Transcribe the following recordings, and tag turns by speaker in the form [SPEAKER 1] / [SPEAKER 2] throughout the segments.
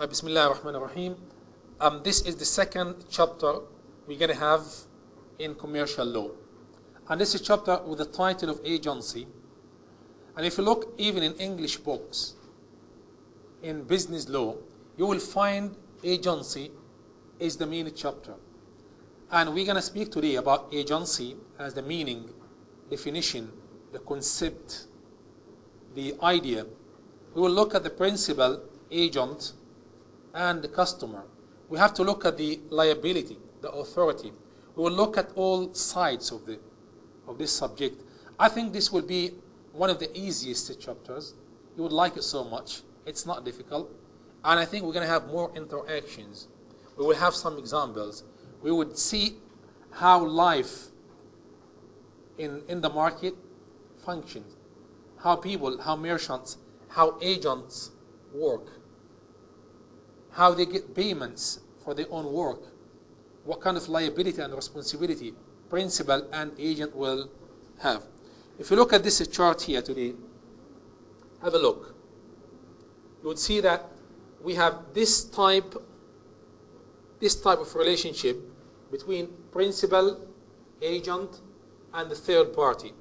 [SPEAKER 1] Bismillah ar-Rahman ar-Rahim. This is the second chapter we're going to have in commercial law. And this is a chapter with the title of agency. And if you look even in English books, in business law, you will find agency is the main chapter. And we're going to speak today about agency as the meaning, definition, the concept, the idea. We will look at the principal, agent, and the customer. We have to look at the liability, the authority. We will look at all sides of this subject. I think this will be one of the easiest chapters. You would like it so much. It's not difficult. And I think we're going to have more interactions. We will have some examples. We would see how life in the market functions, how people, how merchants, how agents work, how they get payments for their own work, what kind of liability and responsibility principal and agent will have. If you look at this chart here today, have a look. You would see that we have this type of relationship between principal, agent, and the third party.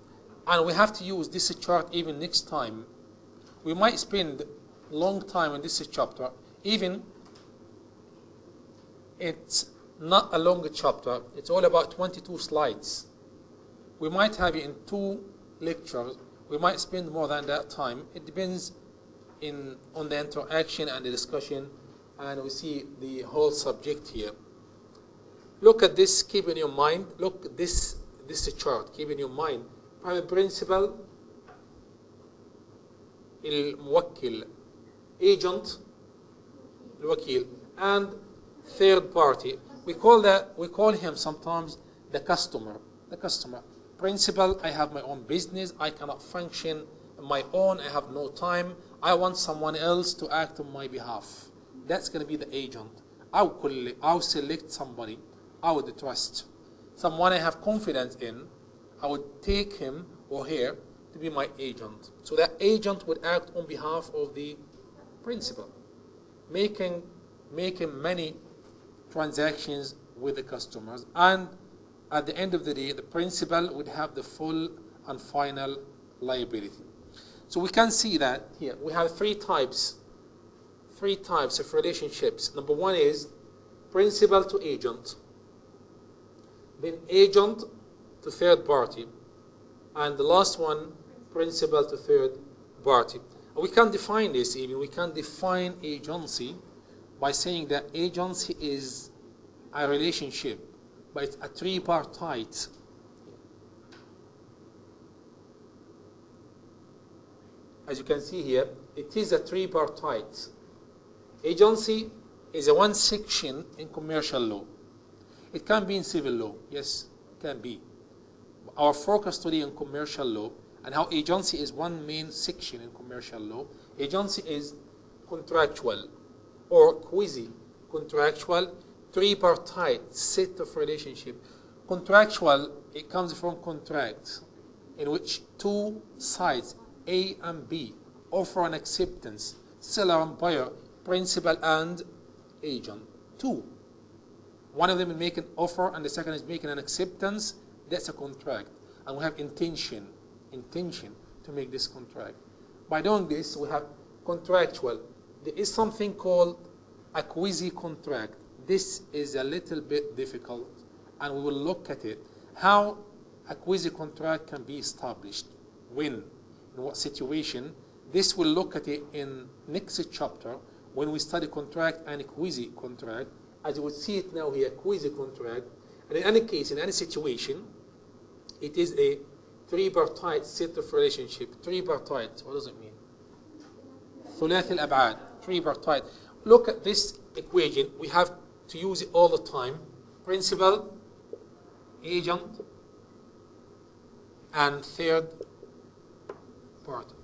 [SPEAKER 1] And we have to use this chart even next time. We might spend a long time in this chapter, even it's not a longer chapter, it's all about 22 slides. We might have it in 2 lectures, we might spend more than that time. It depends on the interaction and the discussion, and we see the whole subject here. Look at this, keep in your mind, look at this chart, keep in your mind. Private principal, الموكل, agent, الوكيل, and third party. We call him sometimes the customer. The customer. Principal, I have my own business, I cannot function on my own, I have no time, I want someone else to act on my behalf. That's going to be the agent. I'll select somebody I would trust, someone I have confidence in. I would take him or her to be my agent. So that agent would act on behalf of the principal, making many transactions with the customers. And at the end of the day, the principal would have the full and final liability. So we can see that here. We have three types of relationships. Number one is principal to agent, then agent to third party, and the last one, principal to third party. And we can define this even. We can define agency by saying that agency is a relationship, but it's a tripartite. As you can see here, it is a tripartite. Agency is a one section in commercial law. It can be in civil law, yes, it can be. Our focus today in commercial law and how agency is one main section in commercial law. Agency is contractual or quasi-contractual, tripartite set of relationship. Contractual, it comes from contract, in which two sides, A and B, offer an acceptance, seller and buyer, principal and agent. Two. One of them is making an offer and the second is making an acceptance. That's a contract. And we have intention to make this contract. By doing this, we have contractual. There is something called a quasi-contract. This is a little bit difficult, and we will look at it. How a quasi-contract can be established, when, in what situation. This we'll look at it in next chapter when we study contract and quasi-contract. As you will see it now here, quasi-contract. And in any case, in any situation, it is a tripartite set of relationship. Tripartite, what does it mean? ثلاثي الأبعاد, tripartite. Look at this equation. We have to use it all the time. Principal, agent, and third party.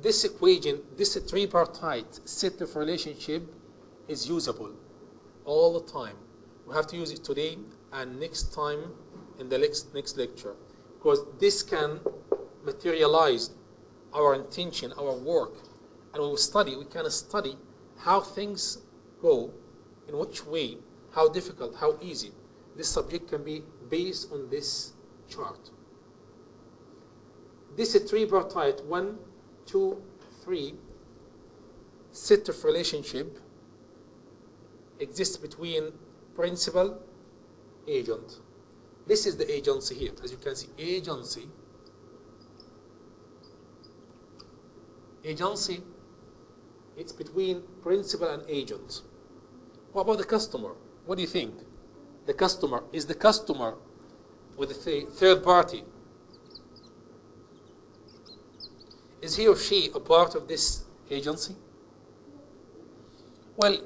[SPEAKER 1] This equation, this tripartite set of relationship is usable all the time. We have to use it today and next time in the next lecture, because this can materialize our intention, our work, And we can study how things go, in which way, how difficult, how easy. This subject can be based on this chart. This is tripartite, 1, 2, 3, set of relationship exists between principal, agent. This is the agency here. As you can see, agency. Agency, it's between principal and agent. What about the customer? What do you think? The customer, is the customer with the third party, is he or she a part of this agency? Well,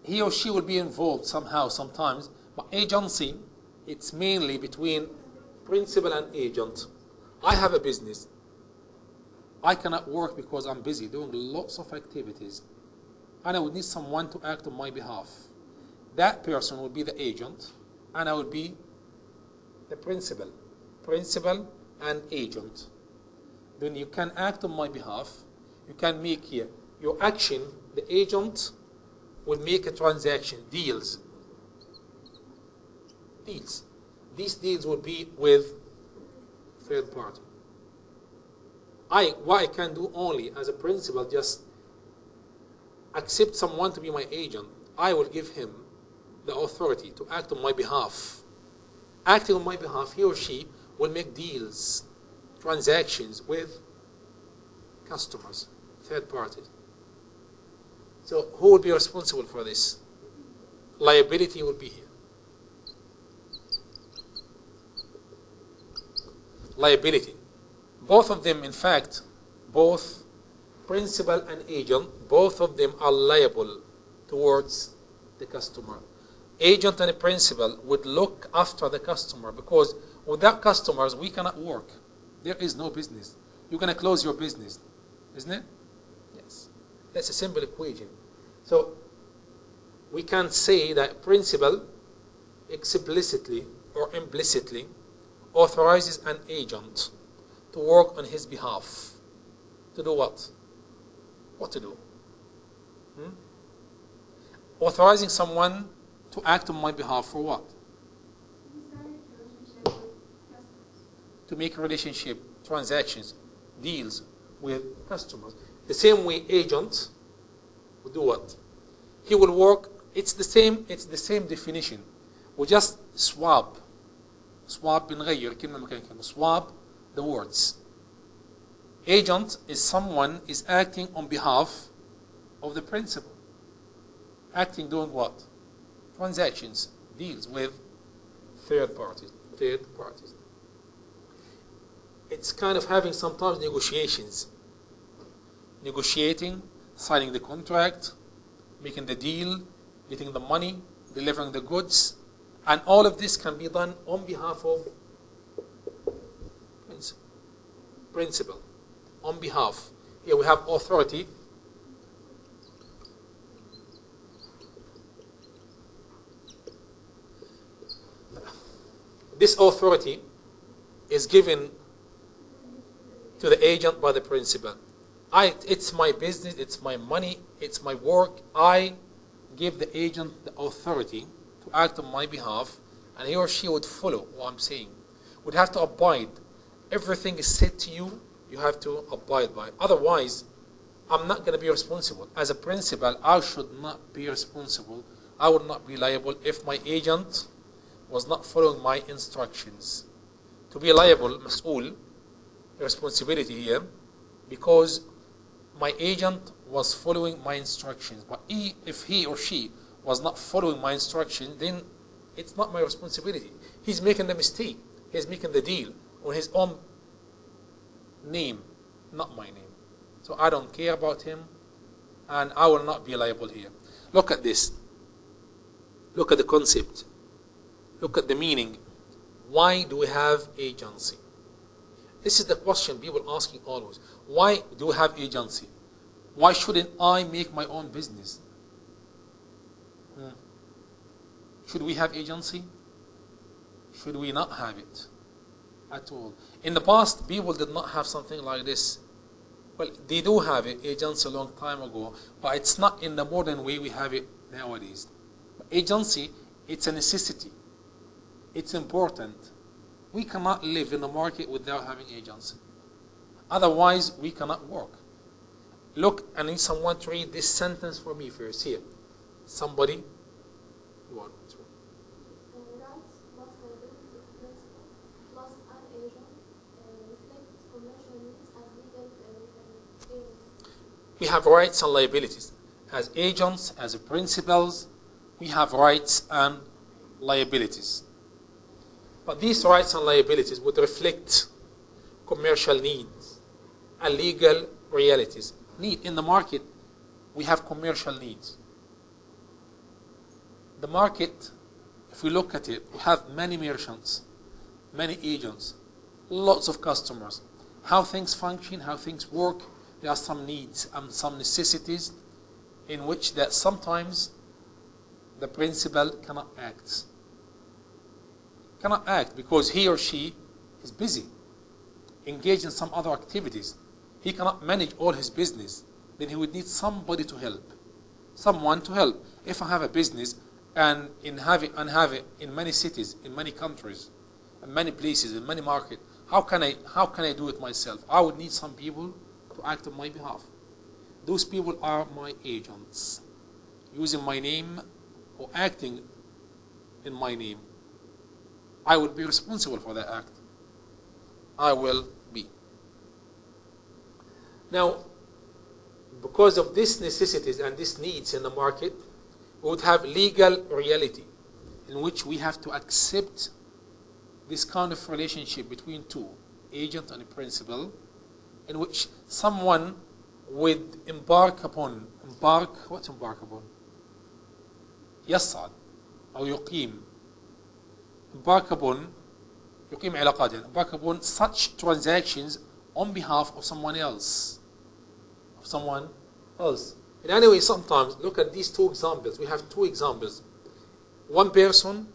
[SPEAKER 1] he or she will be involved somehow, sometimes, but agency, it's mainly between principal and agent. I have a business. I cannot work because I'm busy doing lots of activities, and I would need someone to act on my behalf. That person would be the agent, and I would be the principal. Principal and agent. Then you can act on my behalf. You can make here your action. The agent will make a transaction, deals. These deals will be with third party. What I can do only as a principal, just accept someone to be my agent. I will give him the authority to act on my behalf. Acting on my behalf, he or she will make deals, transactions with customers, third parties. So who will be responsible for this? Liability will be here. Liability. Both of them, in fact, both principal and agent, both of them are liable towards the customer. Agent and a principal would look after the customer, because without customers we cannot work. There is no business. You're going to close your business, isn't it? Yes. That's a simple equation. So we can say that principal explicitly or implicitly authorizes an agent to work on his behalf. To do what? What to do? Authorizing someone to act on my behalf for what? To make a relationship, transactions, deals with customers. The same way agent will do what? He will work. It's the same definition. We just swap بنغير كلمة مكان كلمة. Swap the words. Agent is someone is acting on behalf of the principal. Acting, doing what? Transactions, deals with third parties. It's kind of having sometimes negotiations. Negotiating, signing the contract, making the deal, getting the money, delivering the goods, and all of this can be done on behalf of principal. On behalf. Here we have authority. This authority is given to the agent by the principal. It's my business, it's my money, it's my work. I give the agent the authority to act on my behalf, and he or she would follow what I'm saying. Would have to abide. Everything is said to you, you have to abide by. Otherwise, I'm not going to be responsible. As a principal, I should not be responsible. I would not be liable if my agent was not following my instructions. To be liable, مسؤول, responsibility here, because my agent was following my instructions. But if he or she was not following my instructions, then it's not my responsibility. He's making the mistake. He's making the deal on his own name, not my name. So I don't care about him, and I will not be liable here. Look at this. Look at the concept. Look at the meaning. Why do we have agency? This is the question people asking always. Why do we have agency? Why shouldn't I make my own business? Should we have agency? Should we not have it at all? In the past, people did not have something like this. Well, they do have it, agency a long time ago, but it's not in the modern way we have it nowadays. Agency, it's a necessity. It's important. We cannot live in the market without having agency. Otherwise, we cannot work. Look, I need someone to read this sentence for me first. Here. Somebody. You want to.
[SPEAKER 2] Rights plus liability of principal plus an agent reflect commercial needs and legal agents.
[SPEAKER 1] We have rights and liabilities. As agents, as principals, we have rights and liabilities. But these rights and liabilities would reflect commercial needs and legal realities. Need in the market, we have commercial needs. The market, if we look at it, we have many merchants, many agents, lots of customers. How things function, how things work, there are some needs and some necessities in which that sometimes the principal cannot act. Cannot act because he or she is busy, engaged in some other activities. He cannot manage all his business. Then he would need somebody to help. Someone to help. If I have a business and have it in many cities, in many countries, in many places, in many markets, how can I do it myself? I would need some people to act on my behalf. Those people are my agents, using my name or acting in my name. I will be responsible for that act. I will be. Now, because of these necessities and these needs in the market, we would have legal reality in which we have to accept this kind of relationship between two, agent and a principal, in which someone would embark upon يصعد أو يقيم embark upon such transactions on behalf of someone else. And anyway, sometimes look at these two examples. We have two examples. One person,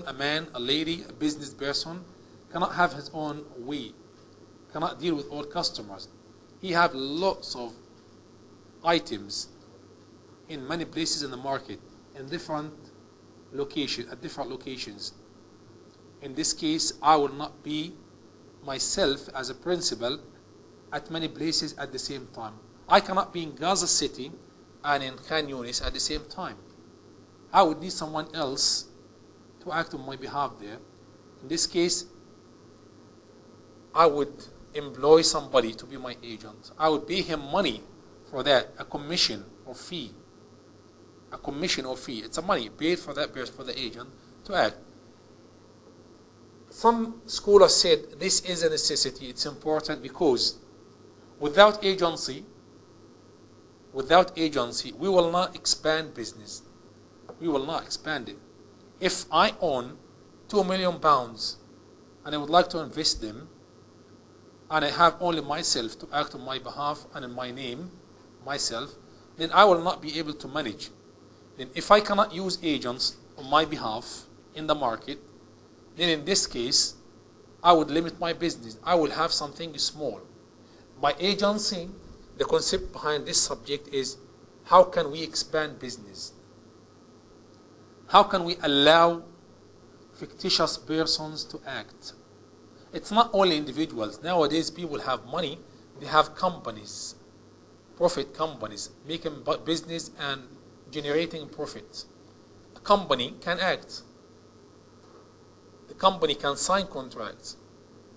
[SPEAKER 1] a man, a lady, a business person, cannot have his own way, cannot deal with all customers. He have lots of items in many places in the market, in different locations. In this case, I will not be myself as a principal at many places at the same time. I cannot be in Gaza City and in Khan Yunis at the same time. I would need someone else to act on my behalf there. In this case, I would employ somebody to be my agent. I would pay him money for that, a commission or fee. It's a money paid for that person, for the agent to act. Some scholars said this is a necessity. It's important because without agency, we will not expand business. We will not expand it. If I own £2 million and I would like to invest them, and I have only myself to act on my behalf and in my name, myself, then I will not be able to manage. Then if I cannot use agents on my behalf in the market, then in this case, I would limit my business. I will have something small. By agency, the concept behind this subject is how can we expand business? How can we allow fictitious persons to act? It's not only individuals. Nowadays, people have money. They have companies, profit companies, making business and generating profits. A company can act. The company can sign contracts,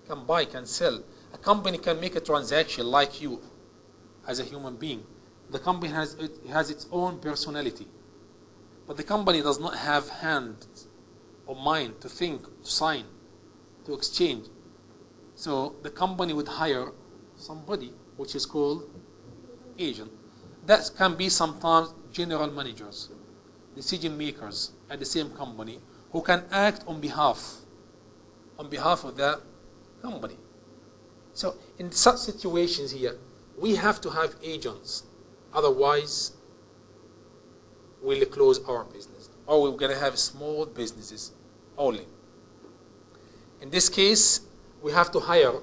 [SPEAKER 1] can buy, can sell. A company can make a transaction like you as a human being. The company has its own personality. But the company does not have hand or mind to think, to sign, to exchange. So the company would hire somebody which is called agent. That can be sometimes general managers, decision makers at the same company who can act on behalf of that company. So in such situations here, we have to have agents. Otherwise, we'll close our business. Or we're going to have small businesses only. In this case, we have to hire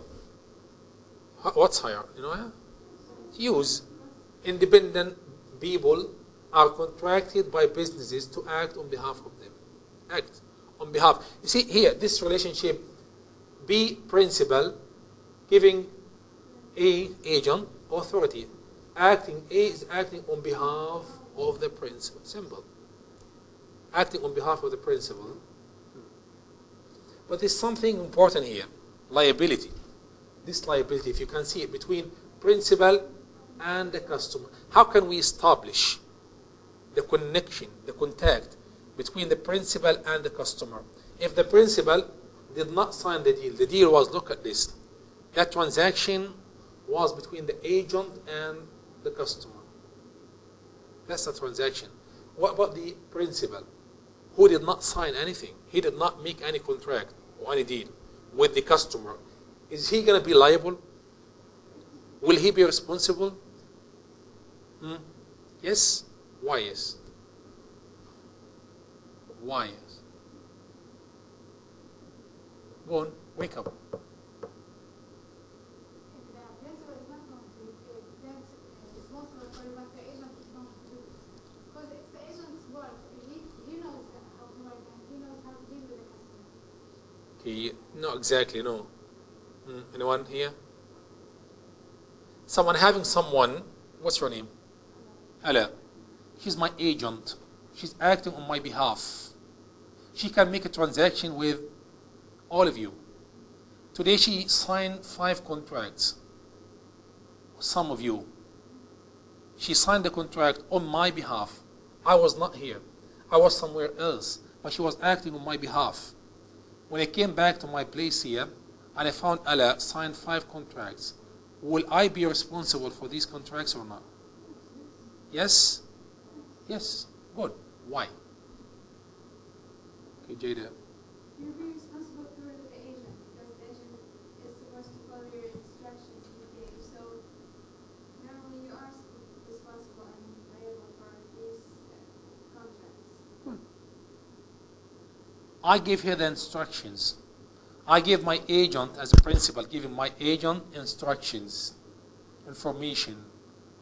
[SPEAKER 1] What's hire? You know, use. Independent people are contracted by businesses to act on behalf of them. Act on behalf. You see here, this relationship, B principal giving A agent authority. Acting, A is acting on behalf of the principal. Simple. Acting on behalf of the principal. But there's something important here. Liability. This liability, if you can see it, between principal and the customer. How can we establish the connection, the contact between the principal and the customer? If the principal did not sign the deal was, look at this, that transaction was between the agent and the customer. That's a transaction. What about the principal, who did not sign anything? He did not make any contract or any deal with the customer. Is he going to be liable? Will he be responsible? Yes? Why yes? Why yes? Go on, wake up. Okay, not exactly, no. Anyone here? Someone having someone, what's your name? Ala. She's my agent. She's acting on my behalf. She can make a transaction with all of you. Today she signed 5 contracts. Some of you. She signed the contract on my behalf. I was not here. I was somewhere else. But she was acting on my behalf. When I came back to my place here, and I found Ala signed 5 contracts, will I be responsible for these contracts or not? Yes? Yes. Good. Why? Okay, Jada.
[SPEAKER 2] You'll be responsible for the agent, because the agent is supposed to follow your instructions you gave. So normally you are responsible and liable for these contracts.
[SPEAKER 1] I give her the instructions. I give my agent, as a principal, giving my agent instructions, information,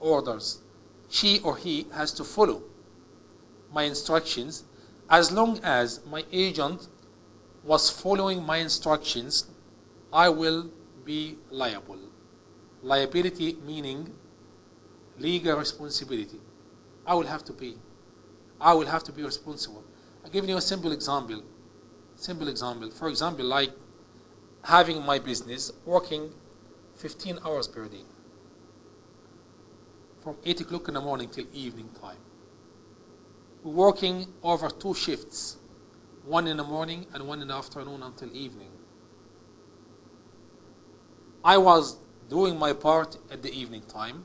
[SPEAKER 1] orders. She or he has to follow my instructions. As long as my agent was following my instructions, I will be liable. Liability meaning legal responsibility. I will have to pay. I will have to be responsible. I'll give you a simple example. For example, like having my business working 15 hours per day. From 8 o'clock in the morning till evening time. We're working over 2 shifts. 1 in the morning and 1 in the afternoon until evening. I was doing my part at the evening time.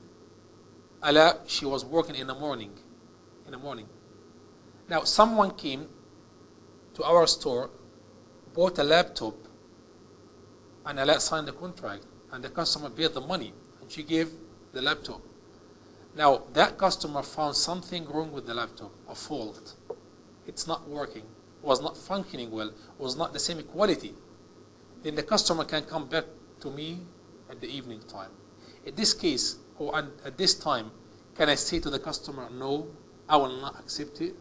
[SPEAKER 1] Ala, she was working in the morning. Now, someone came to our store, bought a laptop, and Ala signed the contract, and the customer paid the money, and she gave the laptop. Now, that customer found something wrong with the laptop, a fault. It's not working, was not functioning well, was not the same quality. Then the customer can come back to me at the evening time. In this case, or at this time, can I say to the customer, no, I will not accept it?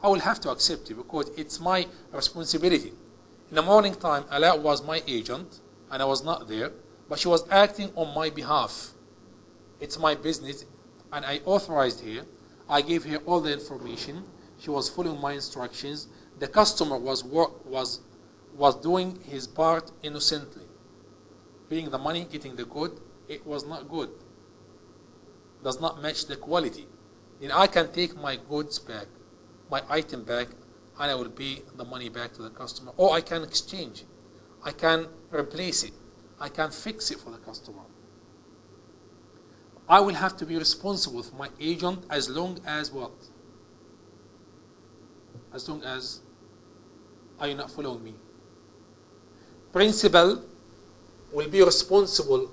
[SPEAKER 1] I will have to accept it because it's my responsibility. In the morning time, Ala was my agent, and I was not there, but she was acting on my behalf. It's my business, and I authorized her. I gave her all the information. She was following my instructions. The customer was doing his part innocently. Paying the money, getting the good, it was not good. Does not match the quality. Then I can take my goods back, my item back, and I will pay the money back to the customer. Or I can exchange it. I can replace it. I can fix it for the customer. I will have to be responsible for my agent as long as what? As long as are you not following me? Principal will be responsible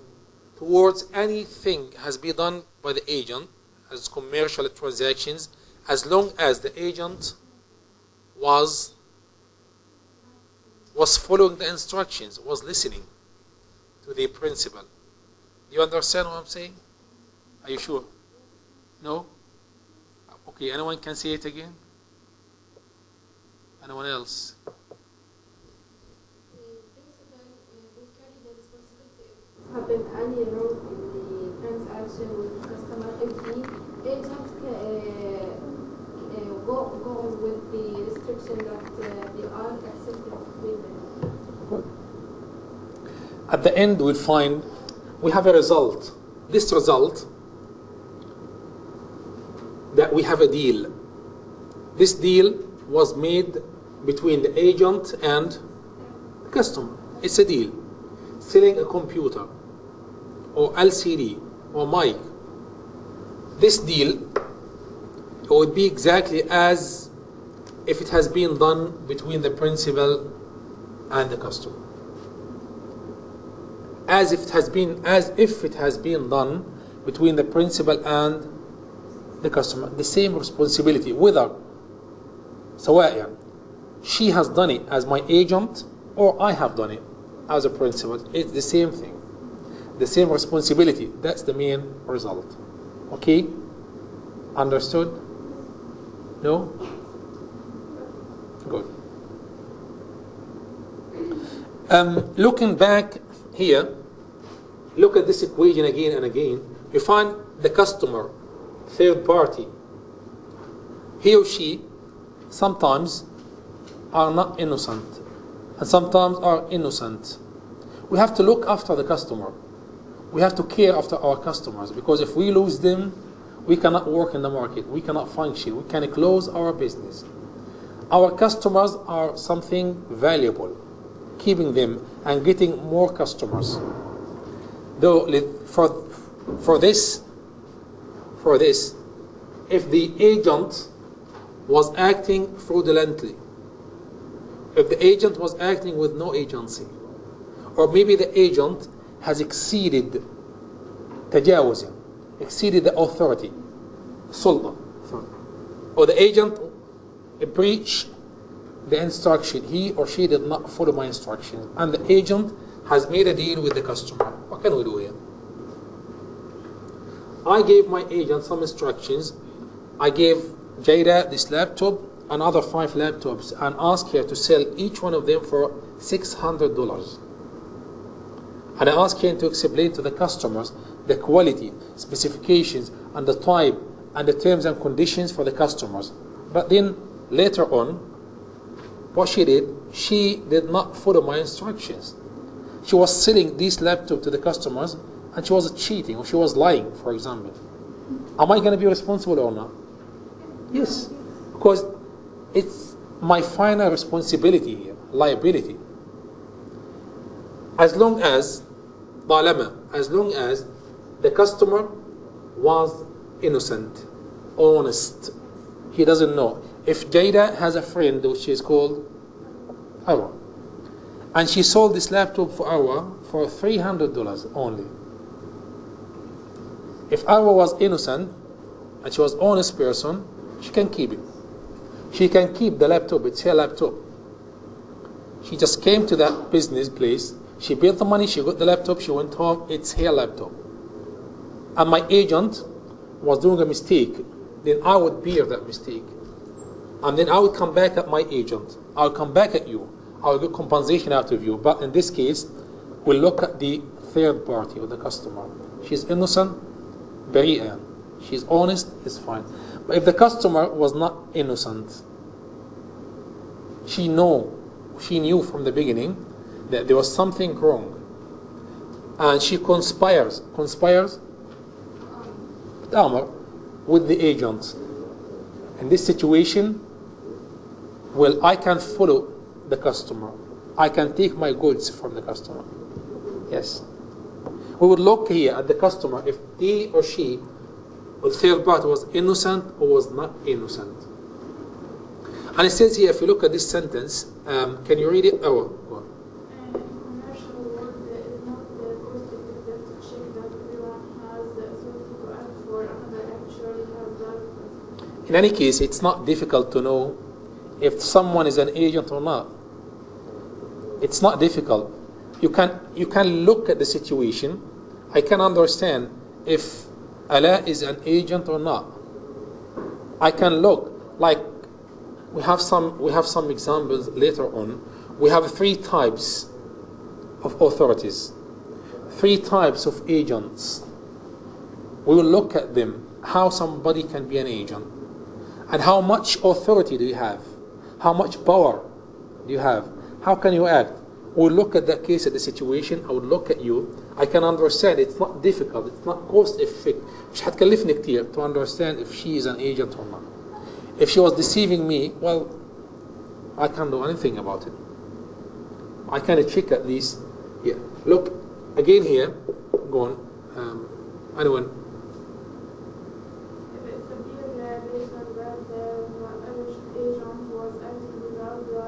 [SPEAKER 1] towards anything has been done by the agent as commercial transactions as long as the agent was following the instructions, was listening to the principal. Do you understand what I'm saying? Are you sure? No? Okay, anyone can say it again? Anyone else?
[SPEAKER 2] happen any wrong in the transaction with the customer if the agent go with the restriction that they are accepted with them.
[SPEAKER 1] At the end, we'll find we have a result. This result, that we have a deal. This deal was made between the agent and the customer. It's a deal. Selling a computer or LCD or mic. This deal would be exactly as if it has been done between the principal and the customer. As if it has been done between the principal and the customer. The same responsibility, whether سواء she has done it as my agent or I have done it as a principal. It's the same thing. The same responsibility. That's the main result. Okay? Understood? No? Good. Looking back here, look at this equation again and again. You find the customer, third party. He or she sometimes are not innocent and sometimes are innocent. We have to look after the customer. We have to care after our customers, because if we lose them, we cannot work in the market, we cannot function, we can close our business. Our customers are something valuable. Keeping them and getting more customers. Though for this, if the agent was acting fraudulently, if the agent was acting with no agency, or maybe the agent has exceeded تجاوزا, exceeded the authority, سلطة, or the agent breached the instruction, he or she did not follow my instructions, and the agent has made a deal with the customer. What can we do here? I gave my agent some instructions. I gave Jada this laptop, another 5 laptops, and asked her to sell each one of them for $600. And I asked her to explain to the customers the quality, specifications, and the type, and the terms and conditions for the customers. But then later on, what she did not follow my instructions. She was selling this laptop to the customers, and she was cheating, or she was lying, for example. Am I going to be responsible or not? Yes, because it's my final responsibility here, liability. As long as the customer was innocent, honest, he doesn't know. If Jada has a friend which is called Awa, and she sold this laptop for Awa for $300 only. If Awa was innocent and she was an honest person, she can keep it. She can keep the laptop, it's her laptop. She just came to that business place, she paid the money, she got the laptop, she went home, it's her laptop. And my agent was doing a mistake, then I would bear that mistake. And then I would come back at my agent. I'll come back at you. I'll get compensation out of you. But in this case, we'll look at the third party or the customer. She's innocent, bari'an. She's honest, it's fine. But if the customer was not innocent, she knew from the beginning that there was something wrong. And she conspires with the agent. In this situation, well, I can follow the customer. I can take my goods from the customer. Yes. We would look here at the customer if he or she, or the third party, was innocent or was not innocent. And it says here, if you look at this sentence, can you read it? Oh, go on.
[SPEAKER 2] Commercial world is not the cost-effective check that everyone has the authority to act for another actually has that.
[SPEAKER 1] In any case, it's not difficult to know if someone is an agent or not. It's not difficult. You can look at the situation. I can understand if Ala is an agent or not. I can look, like we have some examples later on. We have 3 types of authorities, 3 types of agents. We will look at them, how somebody can be an agent, and how much authority do you have, how much power do you have, how can you act. We'll look at that case, at the situation. I would look at you. I can understand. It's not difficult. It's not cost effective. مش هتكلفني كتير to understand if she is an agent or not. If she was deceiving me, well, I can't do anything about it. I can check at least. Here, look again here. Go on. Anyone?
[SPEAKER 3] If it's a deal based on that the alleged agent was acting without the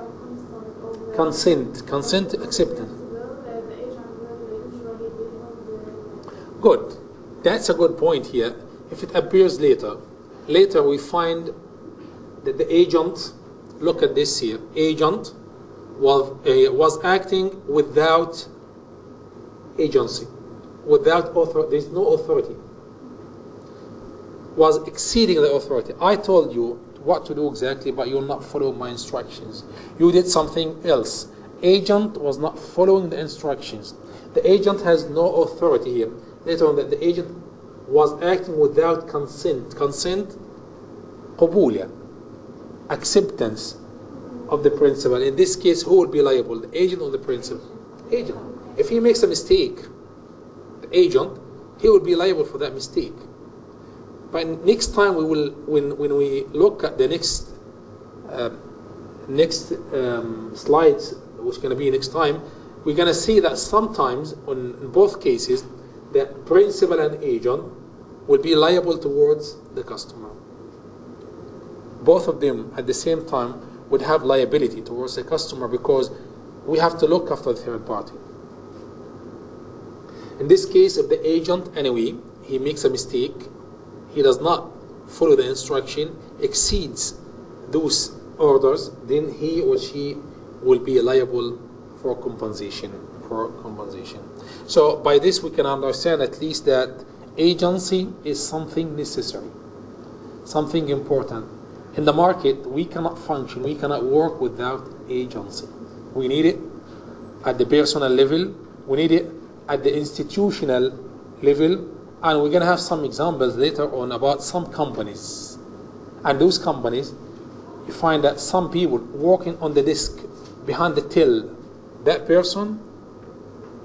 [SPEAKER 1] consent, acceptance.
[SPEAKER 3] The agent will usually be held.
[SPEAKER 1] Good. That's a good point here. If it appears later we find that the agent, look at this here, agent was acting without agency, without authority. There's no authority. Was exceeding the authority. I told you what to do exactly, but you'll not follow my instructions. You did something else. Agent was not following the instructions. The agent has no authority here. Later on, that the agent was acting without consent. Consent, قبول, acceptance of the principal. In this case, who would be liable? The agent or the principal? Agent. If he makes a mistake, the agent, he would be liable for that mistake. But next time we will, when we look at the next slides, which is going to be next time, we're going to see that sometimes, in both cases, the principal and agent will be liable towards the customer. Both of them at the same time would have liability towards the customer because we have to look after the third party. In this case, if the agent, anyway, he makes a mistake, he does not follow the instruction, exceeds those orders, then he or she will be liable for compensation. So by this we can understand at least that agency is something necessary, something important. In the market, we cannot function, we cannot work without agency. We need it at the personal level, we need it at the institutional level, and we're going to have some examples later on about some companies. And those companies, you find that some people working on the desk behind the till, that person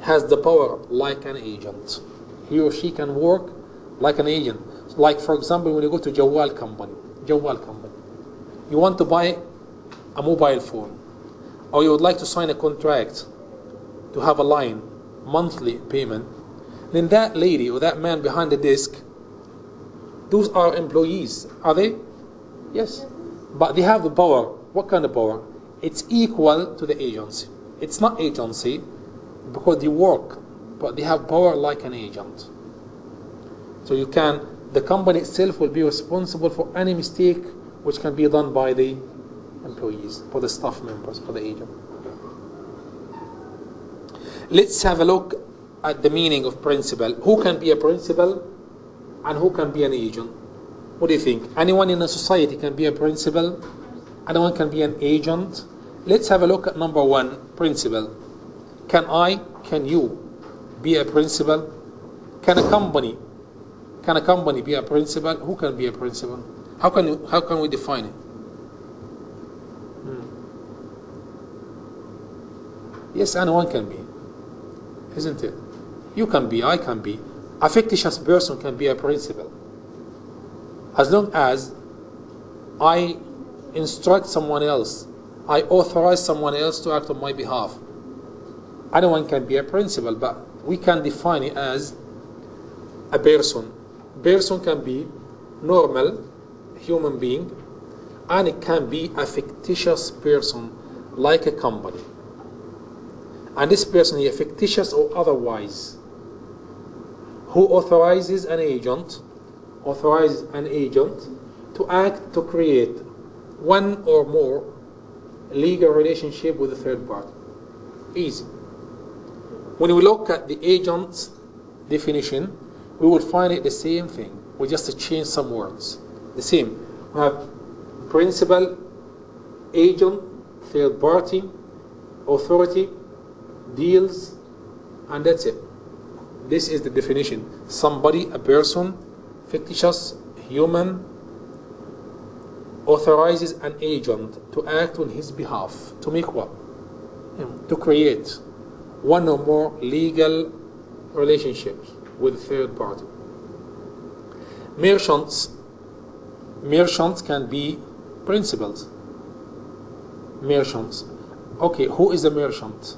[SPEAKER 1] has the power like an agent. He or she can work like an agent. Like, for example, when you go to Jawwal company, you want to buy a mobile phone, or you would like to sign a contract to have a line, monthly payment, then that lady or that man behind the desk, those are employees, are they? Yes. But they have the power. What kind of power? It's equal to the agency. It's not agency because they work, but they have power like an agent. So the company itself will be responsible for any mistake which can be done by the employees, for the staff members, for the agent. Let's have a look at the meaning of principal. Who can be a principal and who can be an agent? What do you think? Anyone in a society can be a principal? Anyone can be an agent? Let's have a look at number 1, principal. Can you be a principal? Can a company be a principal? Who can be a principal? How can we define it? Yes, anyone can be, isn't it? You can be, I can be. A fictitious person can be a principal. As long as I instruct someone else, I authorize someone else to act on my behalf. Anyone can be a principal, but we can define it as a person. Person can be normal human being, and it can be a fictitious person like a company. And this person is fictitious or otherwise, who authorizes an agent to act to create one or more legal relationship with a third party. Easy. When we look at the agent definition, we will find it the same thing. We just change some words. The same. We have principal, agent, third party, authority, deals, and that's it. This is the definition. Somebody, a person, fictitious, human, authorizes an agent to act on his behalf. To make what? To create one or more legal relationships with third party. Merchants can be principals. Merchants. Okay, who is a merchant?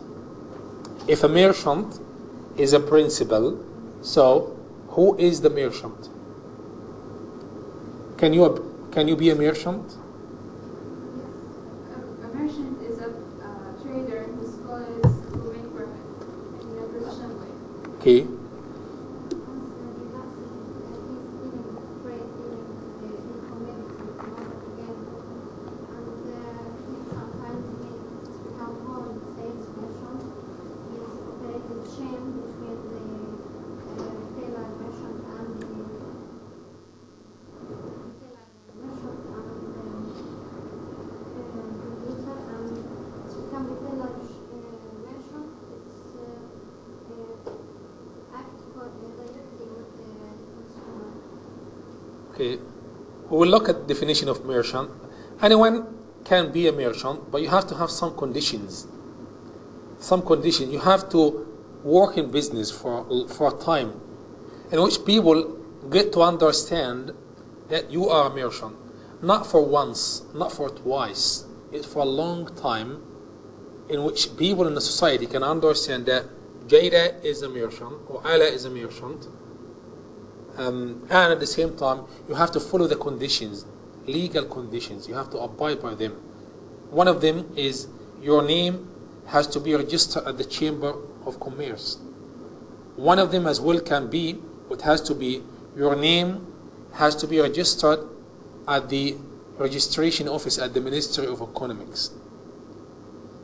[SPEAKER 1] If a merchant is a principal, so who is the merchant? Can you be a merchant?
[SPEAKER 2] Yes. A merchant is a trader whose goal is to make profit in a professional way.
[SPEAKER 1] Okay. Okay, we will look at the definition of merchant. Anyone can be a merchant, but you have to have some conditions. Some conditions. You have to work in business for a time in which people get to understand that you are a merchant. Not for once, not for twice. It's for a long time in which people in the society can understand that Jada is a merchant or Ala is a merchant. And at the same time, you have to follow the conditions, legal conditions. You have to abide by them. One of them is your name has to be registered at the Chamber of Commerce. One of them as well can be, it has to be, your name has to be registered at the registration office at the Ministry of Economics.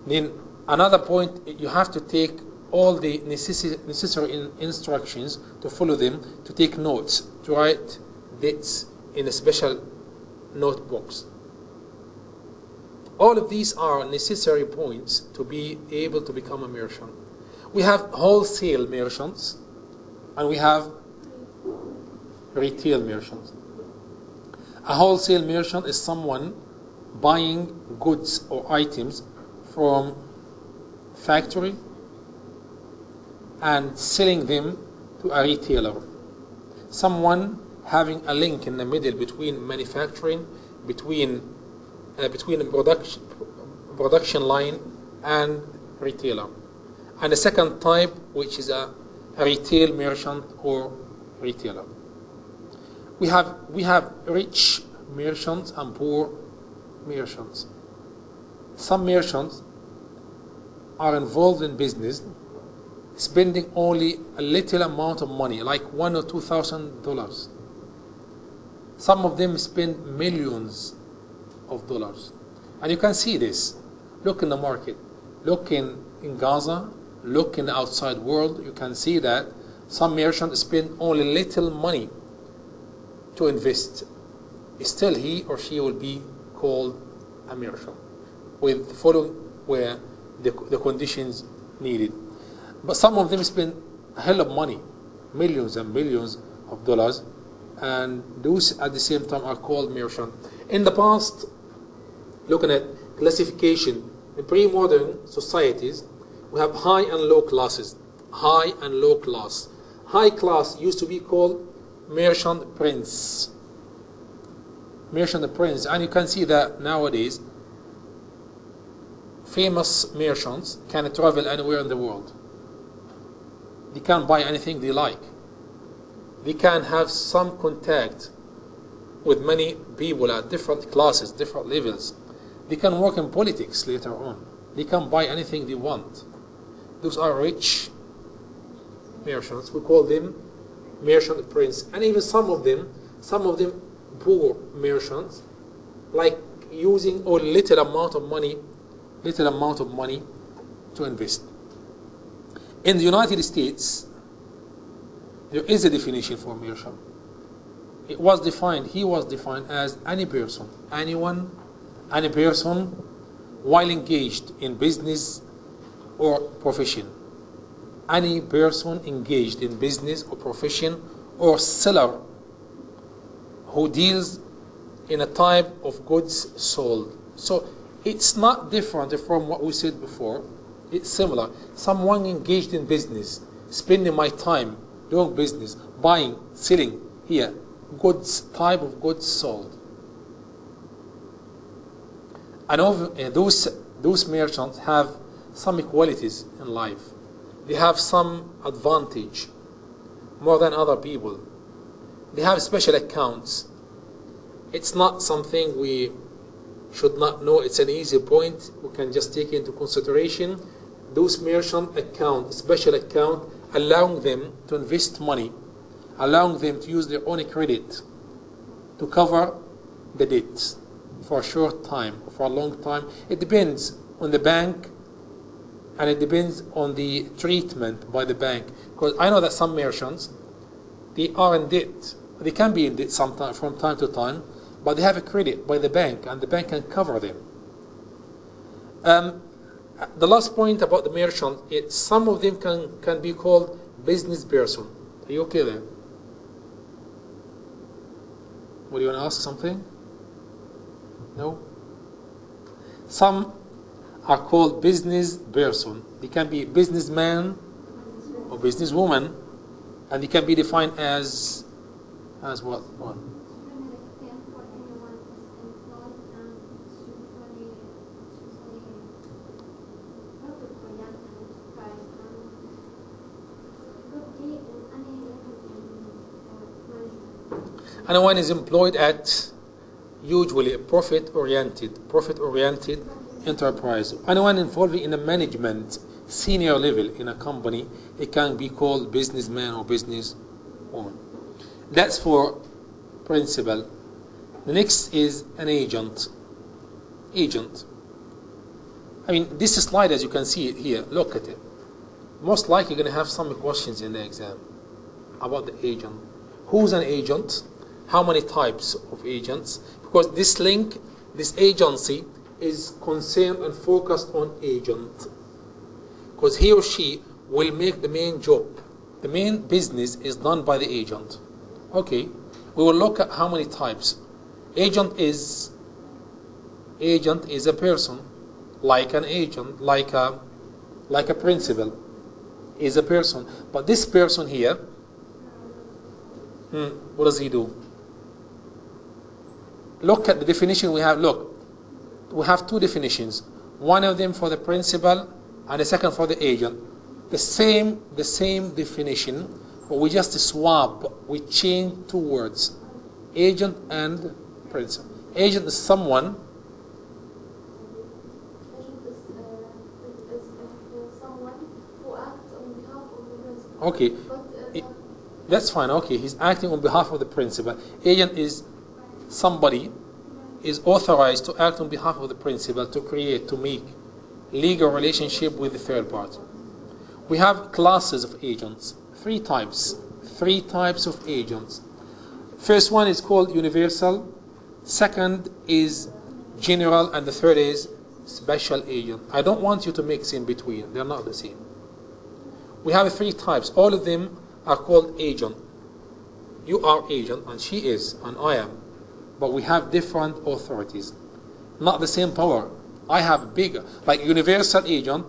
[SPEAKER 1] Then another point, you have to take all the necessary instructions to follow them, to take notes, to write dates in a special notebooks. All of these are necessary points to be able to become a merchant. We have wholesale merchants and we have retail merchants. A wholesale merchant is someone buying goods or items from factory and selling them to a retailer. Someone having a link in the middle between manufacturing, between a production line and retailer. And the second type, which is a retail merchant or retailer. We have rich merchants and poor merchants. Some merchants are involved in business spending only a little amount of money, like $1,000 or $2,000. Some of them spend millions of dollars. And you can see this. Look in the market. Look in Gaza. Look in the outside world. You can see that some merchants spend only little money to invest. Still he or she will be called a merchant with following where the conditions needed. But some of them spend a hell of money, millions and millions of dollars, and those at the same time are called merchant. In the past, looking at classification, in pre-modern societies, we have high and low classes. High and low class. High class used to be called merchant prince. Merchant prince. And you can see that nowadays, famous merchants can travel anywhere in the world. They can buy anything they like. They can have some contact with many people at different classes, different levels. They can work in politics later on. They can buy anything they want. Those are rich merchants. We call them merchant prince. And even some of them poor merchants, like using a little amount of money to invest. In the United States, there is a definition for merchant. He was defined as any person, any person while engaged in business or profession. Any person engaged in business or profession, or seller who deals in a type of goods sold. So it's not different from what we said before. It's similar. Someone engaged in business, spending my time doing business, buying, selling here, goods, type of goods sold. And those merchants have some equalities in life. They have some advantage more than other people. They have special accounts. It's not something we should not know. It's an easy point. We can just take into consideration. Those merchant account, special account, allowing them to invest money, allowing them to use their own credit to cover the debts for a short time, for a long time. It depends on the bank, and it depends on the treatment by the bank. Because I know that some merchants, they are in debt. They can be in debt sometime, from time to time, but they have a credit by the bank, and the bank can cover them. The last point about the merchant is some of them can be called business person. Are you okay there? What, do you want to ask something? No? Some are called business person. They can be businessman or businesswoman, and they can be defined as what? Anyone is employed at usually a profit-oriented enterprise. Anyone involved in a management senior level in a company, it can be called businessman or businesswoman. That's for principal. The next is an agent. Agent. I mean, this slide, as you can see it here, look at it. Most likely you're going to have some questions in the exam about the agent. Who's an agent? How many types of agents? Because this link, this agency, is concerned and focused on agent. Because he or she will make the main job. The main business is done by the agent. Okay, we will look at how many types. Agent is a person, like an agent, like a principal, is a person. But this person here, what does he do? Look at the definition we have. Look, we have two definitions. One of them for the principal and the second for the agent. The same definition, but we just swap. We change two words, agent and principal. Agent is someone.
[SPEAKER 3] Someone who acts on behalf of the principal.
[SPEAKER 1] Okay, that's fine. Okay, he's acting on behalf of the principal. Agent is somebody is authorized to act on behalf of the principal to create, to make legal relationship with the third party. We have classes of agents, three types of agents. First one is called universal, second is general, and the third is special agent. I don't want you to mix in between, they're not the same. We have three types, all of them are called agent. You are agent, and she is, and I am. But we have different authorities, not the same power. I have bigger, like universal agent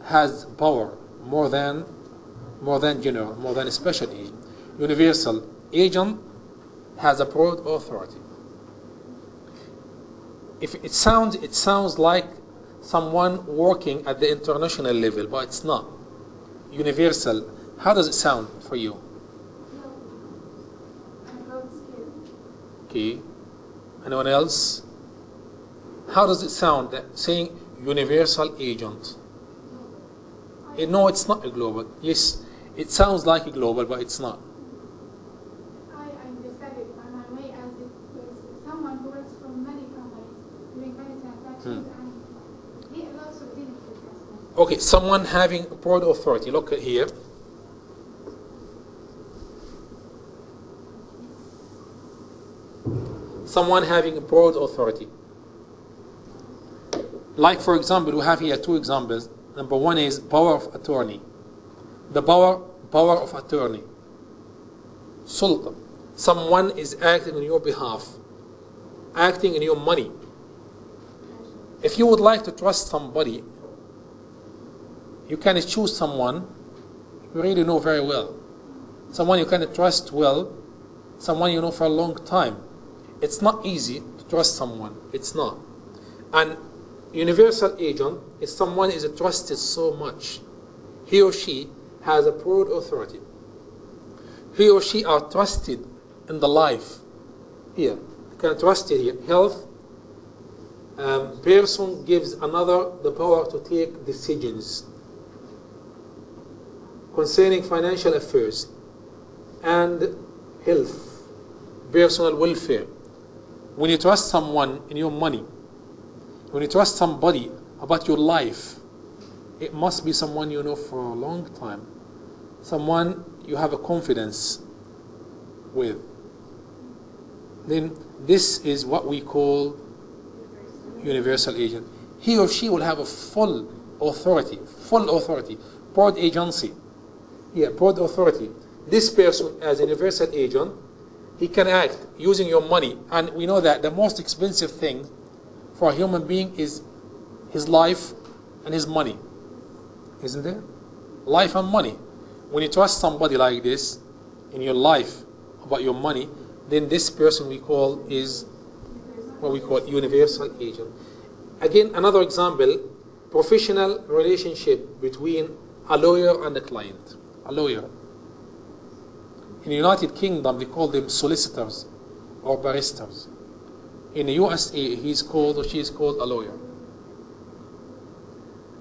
[SPEAKER 1] has power more than general, more than a special agent. Universal agent has a broad authority. If it sounds like someone working at the international level, but it's not. Universal, how does it sound for you? Okay. Anyone else? How does it sound that saying universal agent? No, it's not a global. Yes, it sounds like a global, but it's not.
[SPEAKER 3] I understand it on my way as if someone who works for many companies doing many transactions and he lots of dealings with customers.
[SPEAKER 1] Okay, someone having broad authority. Look at here. Someone having broad authority. Like, for example, we have here two examples. Number one is power of attorney. The power of attorney. Sultan. Someone is acting on your behalf, acting in your money. If you would like to trust somebody, you can choose someone you really know very well. Someone you can trust well, someone you know for a long time. It's not easy to trust someone. It's not. And universal agent is someone is trusted so much. He or she has a broad authority. He or she are trusted in the life. Here, you can trust it here. Health. Person gives another the power to take decisions concerning financial affairs and health, personal welfare. When you trust someone in your money, when you trust somebody about your life, it must be someone you know for a long time, someone you have a confidence with. Then this is what we call universal agent. He or she will have a full authority, broad agency. Yeah, broad authority. This person, as a universal agent, he can act using your money. And we know that the most expensive thing for a human being is his life and his money. Isn't it? Life and money. When you trust somebody like this in your life about your money, then this person we call is what we call universal agent. Again, another example, professional relationship between a lawyer and a client. A lawyer. In the United Kingdom, they call them solicitors or barristers. In the USA, he's called or she is called a lawyer.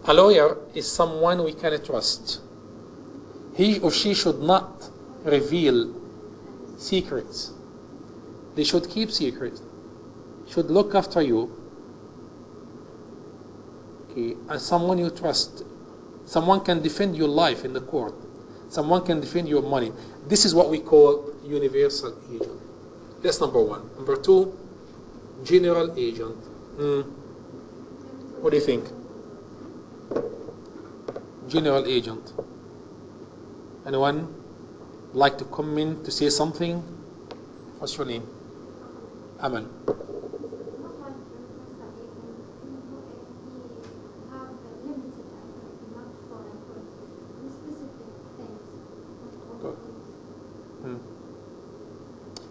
[SPEAKER 1] A lawyer is someone we can trust. He or she should not reveal secrets. They should keep secrets. Should look after you. Okay, and someone you trust. Someone can defend your life in the court. Someone can defend your money. This is what we call universal agent. That's number one. Number two, general agent. What do you think? General agent. Anyone like to come in to say something? What's your name? Amal.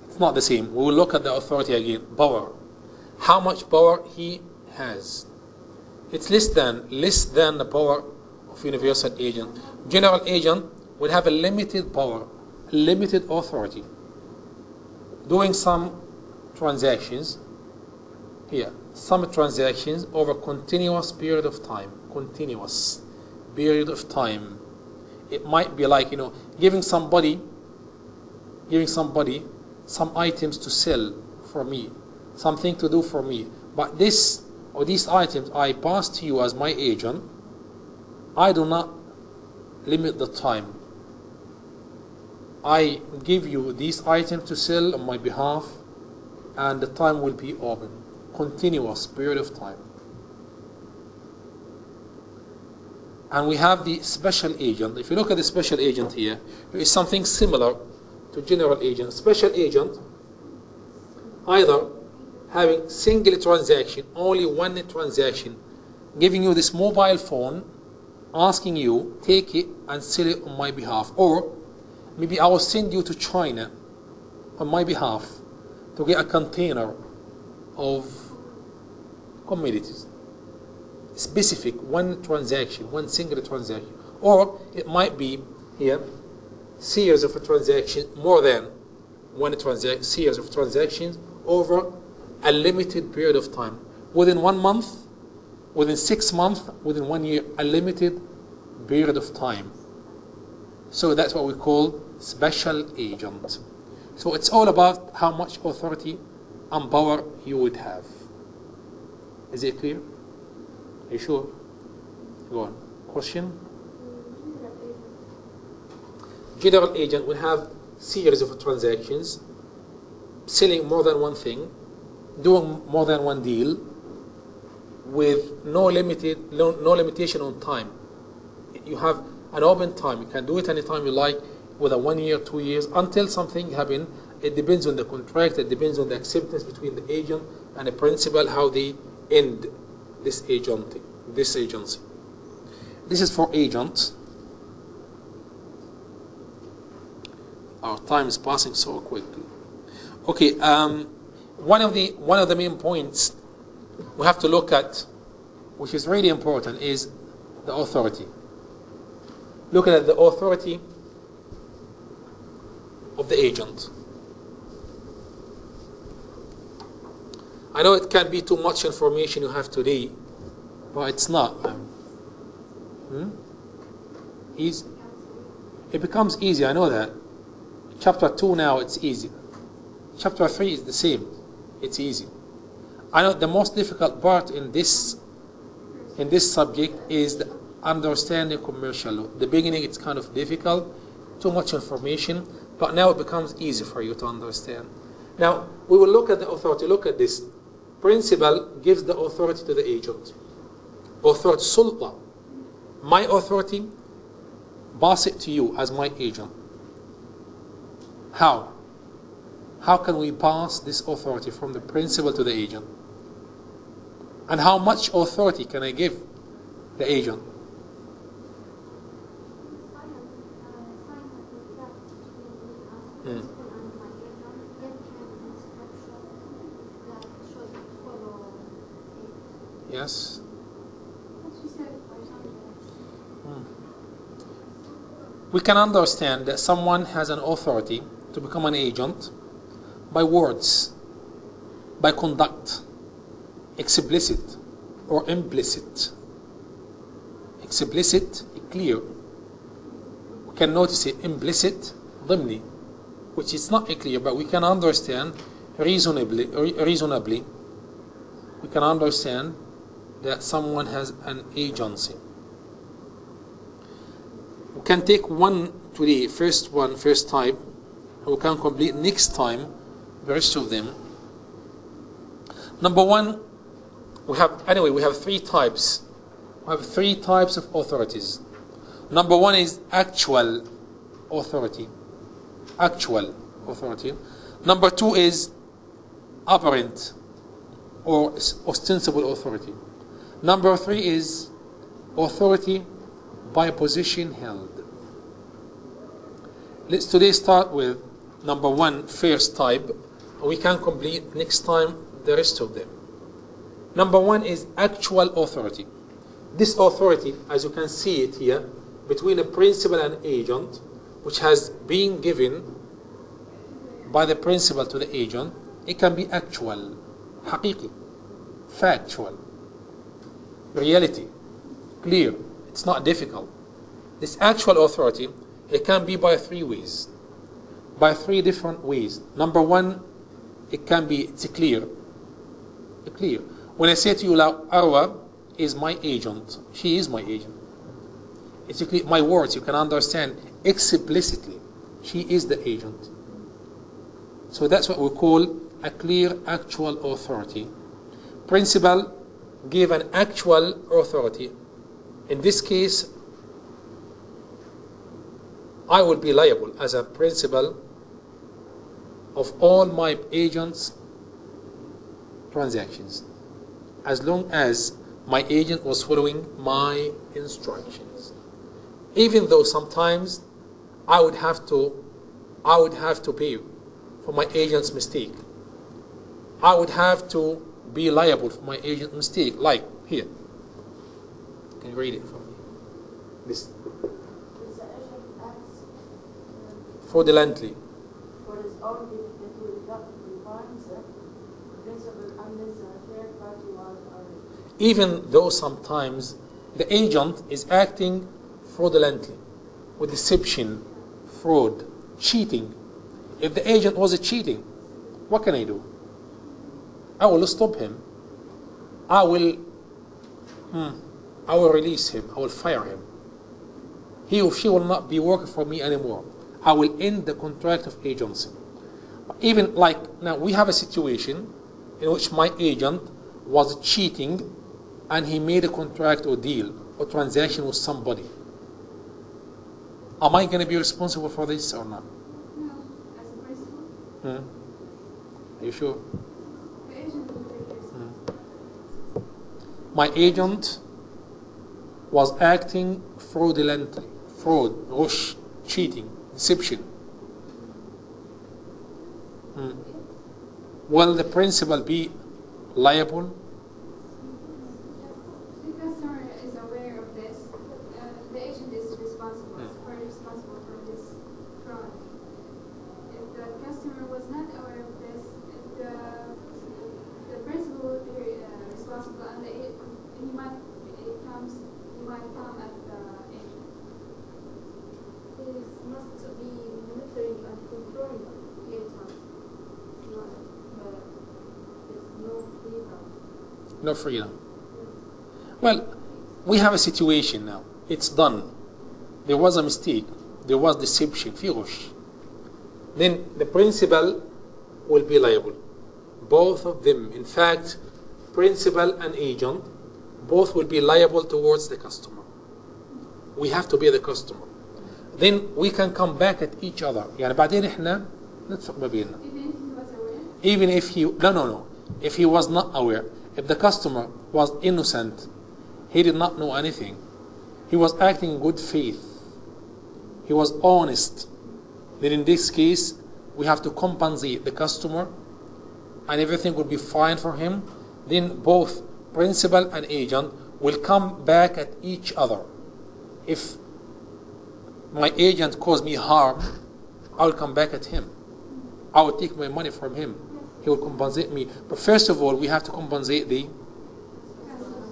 [SPEAKER 1] It's not the same. We will look at the authority again. Power. How much power he has. It's less than the power of universal agent. General agent will have a limited power, limited authority. Doing some transactions, here, some transactions over continuous period of time. Continuous period of time. It might be like, giving somebody some items to sell for me, something to do for me. But this or these items I pass to you as my agent. I do not limit the time. I give you these items to sell on my behalf, and the time will be open. Continuous period of time. And we have the special agent. If you look at the special agent here, there is something similar to general agent. Special agent, either having single transaction, only one transaction, giving you this mobile phone, asking you, take it and sell it on my behalf. Or maybe I will send you to China on my behalf to get a container of commodities. Specific, one transaction, one single transaction. Or it might be here, series of a transaction, more than one transaction, series of transactions over a limited period of time. Within 1 month, within 6 months, within 1 year, a limited period of time. So that's what we call special agent. So it's all about how much authority and power you would have. Is it clear? Are you sure? Go on. question? General agent will have series of transactions, selling more than one thing, doing more than one deal, with no limitation on time. You have an open time. You can do it anytime you like, whether 1 year, 2 years, until something happens. It depends on the contract. It depends on the acceptance between the agent and the principal, how they end this agency. This is for agents. Our time is passing so quickly. Okay, one of the main points we have to look at, which is really important, is the authority. Look at the authority of the agent. I know it can be too much information you have today, but it's not. It becomes easy, I know that. Chapter 2 now, it's easy. Chapter 3 is the same. It's easy. I know the most difficult part in this subject is the understanding commercial law. The beginning, it's kind of difficult, too much information, but now it becomes easy for you to understand. Now, we will look at the authority. Look at this. Principal gives the authority to the agent. Authority, sulta. My authority, pass it to you as my agent. How? How can we pass this authority from the principal to the agent? And how much authority can I give the agent? Yes. We can understand that someone has an authority to become an agent by words, by conduct, explicit or implicit. Explicit, clear. We can notice it. Implicit, ضمني, which is not clear, but we can understand reasonably. We can understand that someone has an agency. We can take one today, first type, and we can complete next time the rest of them. Number one, we have 3 types. We have 3 types of authorities. Number one is actual authority. Actual authority. Number 2 is apparent or ostensible authority. Number 3 is authority by position held. Let's today start with number 1, first type, and we can complete next time the rest of them. Number 1 is actual authority. This authority, as you can see it here, between a principal and agent, which has been given by the principal to the agent, it can be actual, حقيقي, factual, reality, clear. It's not difficult. This actual authority, it can be by 3 ways, by 3 different ways. Number 1, it's clear. Clear. When I say to you, Arwa is my agent, she is my agent. It's clear. My words, you can understand explicitly, she is the agent. So that's what we call a clear actual authority. Principal gave an actual authority. In this case, I will be liable as a principal of all my agents' transactions, as long as my agent was following my instructions. Even though sometimes I would have to pay for my agent's mistake. I would have to be liable for my agent's mistake, like here. Can you read it for me? This. Fraudulently.
[SPEAKER 3] For his own benefit, without compliance, principal unless a third party was already.
[SPEAKER 1] Even though sometimes the agent is acting fraudulently, with deception, fraud, cheating. If the agent was cheating, what can I do? I will stop him. I will I will release him, I will fire him. He or she will not be working for me anymore. I will end the contract of agency. Even like now, we have a situation in which my agent was cheating and he made a contract or deal or transaction with somebody. Am I going to be responsible for this or not?
[SPEAKER 2] No, as a principal,
[SPEAKER 1] Are you sure?
[SPEAKER 2] the agent will take responsibility.
[SPEAKER 1] My agent was acting fraudulently. Fraud, ghush, cheating, deception. Will the principal be liable?
[SPEAKER 2] The customer is aware of this. The agent is responsible, fully responsible for this fraud. If the customer was not aware of this, the principal will be responsible, and he might come at the agent.
[SPEAKER 3] It must be monitoring and controlling the agent. There's no freedom.
[SPEAKER 1] No freedom. Well, we have a situation now. It's done. There was a mistake. There was deception. Firush. Then the principal will be liable. Both of them. In fact, principal and agent, both will be liable towards the customer. We have to be the customer. Then we can come back at each other. يعني بعدين احنا نتفق ما بيننا.
[SPEAKER 2] Even if he was aware?
[SPEAKER 1] Even if no. If he was not aware, if the customer was innocent, he did not know anything, he was acting in good faith, he was honest, then in this case, we have to compensate the customer and everything will be fine for him. Then both principal and agent will come back at each other. If my agent caused me harm, I will come back at him. I will take my money from him. He will compensate me. But first of all, we have to compensate the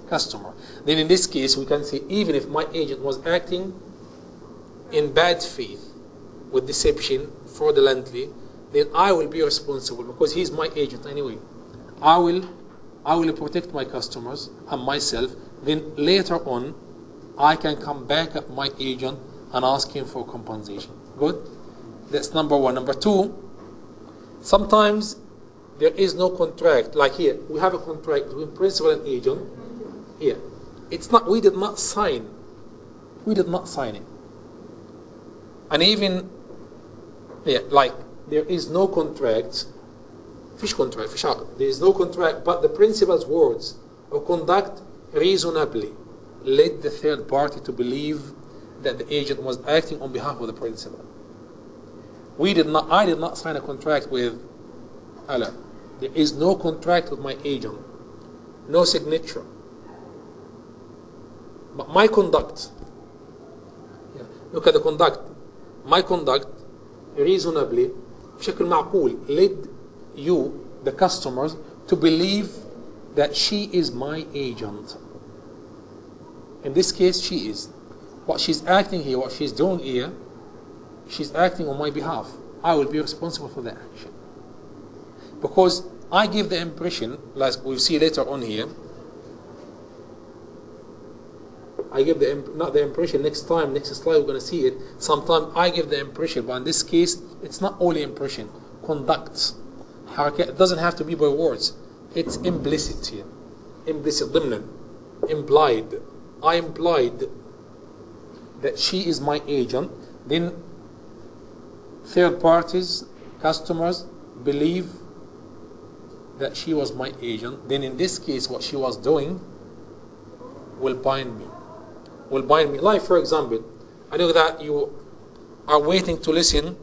[SPEAKER 1] customer. Then in this case, we can say even if my agent was acting in bad faith, with deception, fraudulently, then I will be responsible because he's my agent anyway. I will protect my customers and myself. Then later on, I can come back at my agent and ask him for compensation. Good? That's number one. Number two, sometimes there is no contract. Like here, we have a contract between principal and agent. Here, it's not. We did not sign. We did not sign it. And even like there is no contract. Fish contract. Fish عقد. There is no contract, but the principal's words of conduct reasonably led the third party to believe that the agent was acting on behalf of the principal. I did not sign a contract with Allah. There is no contract with my agent. No signature. But my conduct, look at the conduct. My conduct reasonably, بشكل معقول, led you, the customers, to believe that she is my agent. In this case, she is. What she's acting here, what she's doing here, she's acting on my behalf. I will be responsible for that action. Because I give the impression, like we'll see later on here, I give not the impression, next slide we're going to see it. Sometimes I give the impression, but in this case, it's not only impression, conduct. It doesn't have to be by words. It's implicit here. Implicit, ضمن, implied. I implied that she is my agent. Then third parties, customers, believe that she was my agent. Then in this case, what she was doing will bind me. Like, for example, I know that you are waiting to listen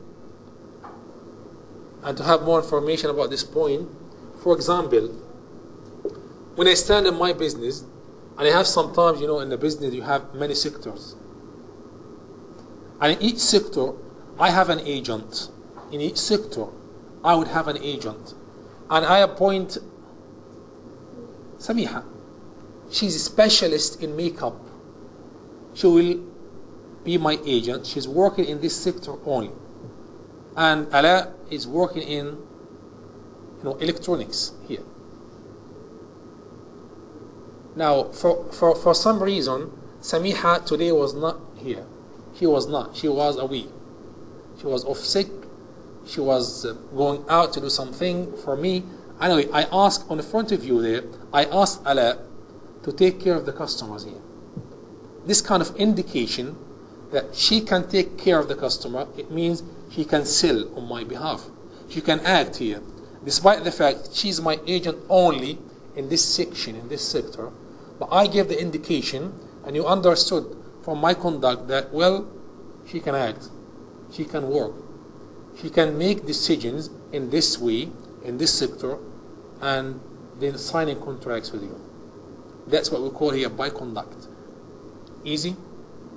[SPEAKER 1] and to have more information about this point. For example, when I stand in my business, and I have sometimes, in the business you have many sectors. And in each sector, I have an agent. In each sector, I would have an agent. And I appoint Samiha. She's a specialist in makeup. She will be my agent. She's working in this sector only. And Ala is working in electronics here. Now, for some reason, Samiha today was not here. She was not. She was away. She was off sick. She was going out to do something for me. Anyway, I asked on the front of you there, I asked Ala to take care of the customers here. This kind of indication that she can take care of the customer, it means she can sell on my behalf. She can act here. Despite the fact she's my agent only in this section, in this sector, but I gave the indication and you understood from my conduct that, well, she can act, she can work, she can make decisions in this way, in this sector, and then signing contracts with you. That's what we call here by conduct. Easy?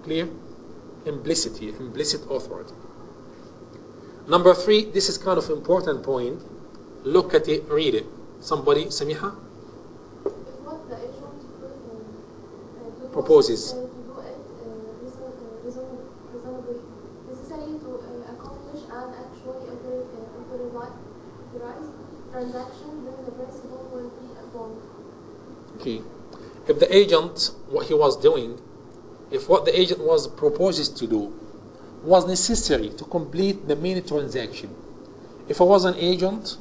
[SPEAKER 1] Clear? Implicit here, implicit authority. Number 3, this is kind of important point. Look at it, read it. Somebody, Samiha?
[SPEAKER 2] If what the agent
[SPEAKER 1] proposes
[SPEAKER 2] to do it reasonably necessary to accomplish an actually authorized transaction, then the principal will be involved.
[SPEAKER 1] Okay. If the agent, what he was doing, if what the agent was proposes to do was necessary to complete the main transaction. If I was an agent,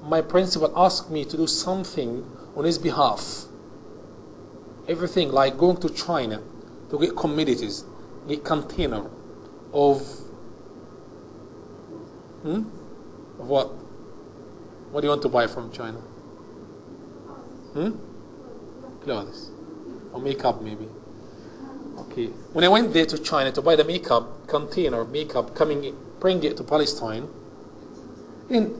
[SPEAKER 1] my principal asked me to do something on his behalf. Everything like going to China to get commodities, get container of what? What do you want to buy from China? Clothes or makeup maybe. Okay. When I went there to China to buy the makeup container, bring it to Palestine, then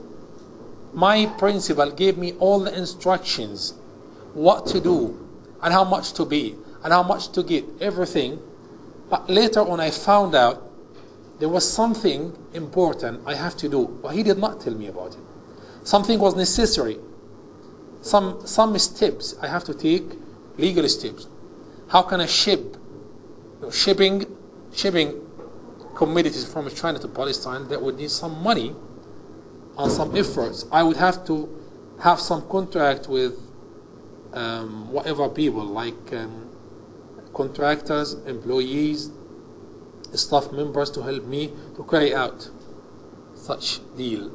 [SPEAKER 1] my principal gave me all the instructions, what to do, and how much to pay, and how much to get, everything. But later on I found out there was something important I have to do, but he did not tell me about it. Something was necessary. Some steps I have to take, legal steps. How can I shipping commodities from China to Palestine, that would need some money and some efforts. I would have to have some contract with whatever people, like contractors, employees, staff members to help me to carry out such deal.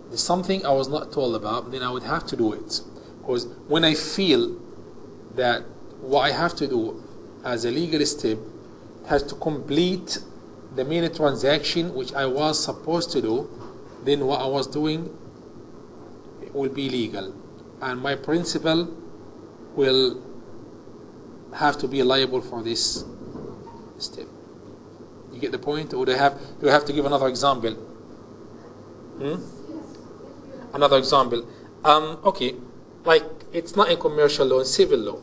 [SPEAKER 1] There's something I was not told about, then I would have to do it. Because when I feel that what I have to do as a legal step has to complete the main transaction which I was supposed to do, then what I was doing will be legal. And my principal will have to be liable for this step. You get the point? Or do I have to give another example? Another example. Okay, like it's not in commercial law, in civil law.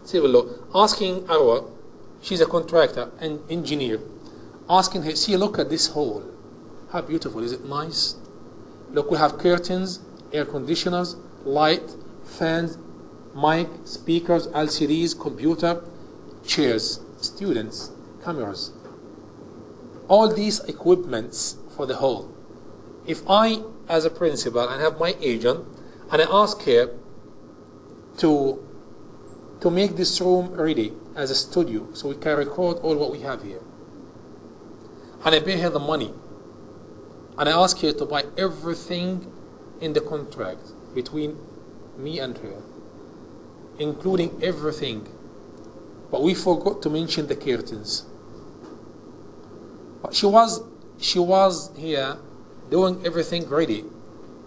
[SPEAKER 1] Civil law. Asking Arwa, she's a contractor, an engineer, asking her, see, look at this hall. How beautiful, is it nice? Look, we have curtains, air conditioners, light, fans, mic, speakers, LCDs, computer, chairs, students, cameras. All these equipments for the hall. If I, as a principal, and have my agent, and I ask her to make this room ready as a studio so we can record all what we have here, and I pay her the money, and I ask her to buy everything in the contract between me and her, including everything, but we forgot to mention the curtains. But she was here doing everything ready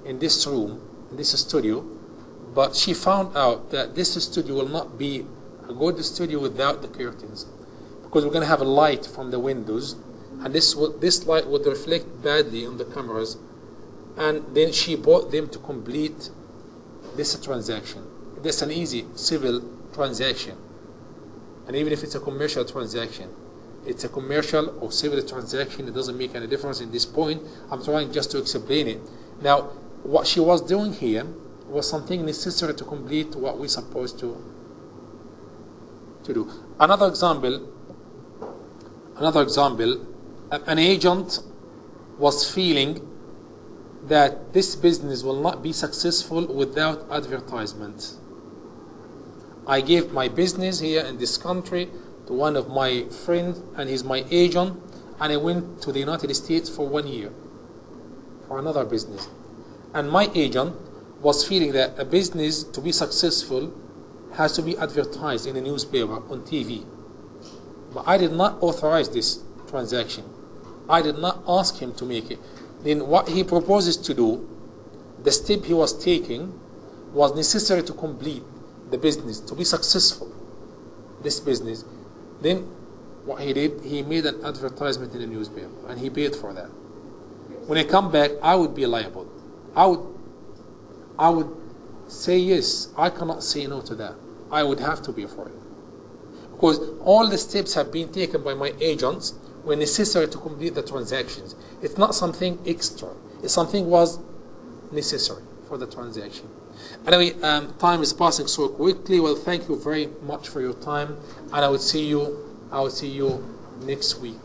[SPEAKER 1] in this room, in this studio, but she found out that this studio will not be a good studio without the curtains, because we're going to have a light from the windows, and this light would reflect badly on the cameras, and then she bought them to complete this transaction. That's an easy civil transaction, and even if it's a commercial transaction, it's a commercial or civil transaction, it doesn't make any difference in this point. I'm trying just to explain it. Now, what she was doing here was something necessary to complete what we're supposed to do. Another example, an agent was feeling that this business will not be successful without advertisement. I gave my business here in this country to one of my friends, and he's my agent, and I went to the United States for 1 year for another business. And my agent was feeling that a business, to be successful, has to be advertised in a newspaper, on TV. But I did not authorize this transaction. I did not ask him to make it. Then what he proposes to do, the step he was taking, was necessary to complete the business, to be successful, this business. Then what he did, he made an advertisement in the newspaper, and he paid for that. When I come back, I would be liable. I would say yes. I cannot say no to that. I would have to pay for it. Because all the steps have been taken by my agents were necessary to complete the transactions. It's not something extra. It's something was necessary for the transaction. Anyway, time is passing so quickly. Well, thank you very much for your time, and I will see you next week.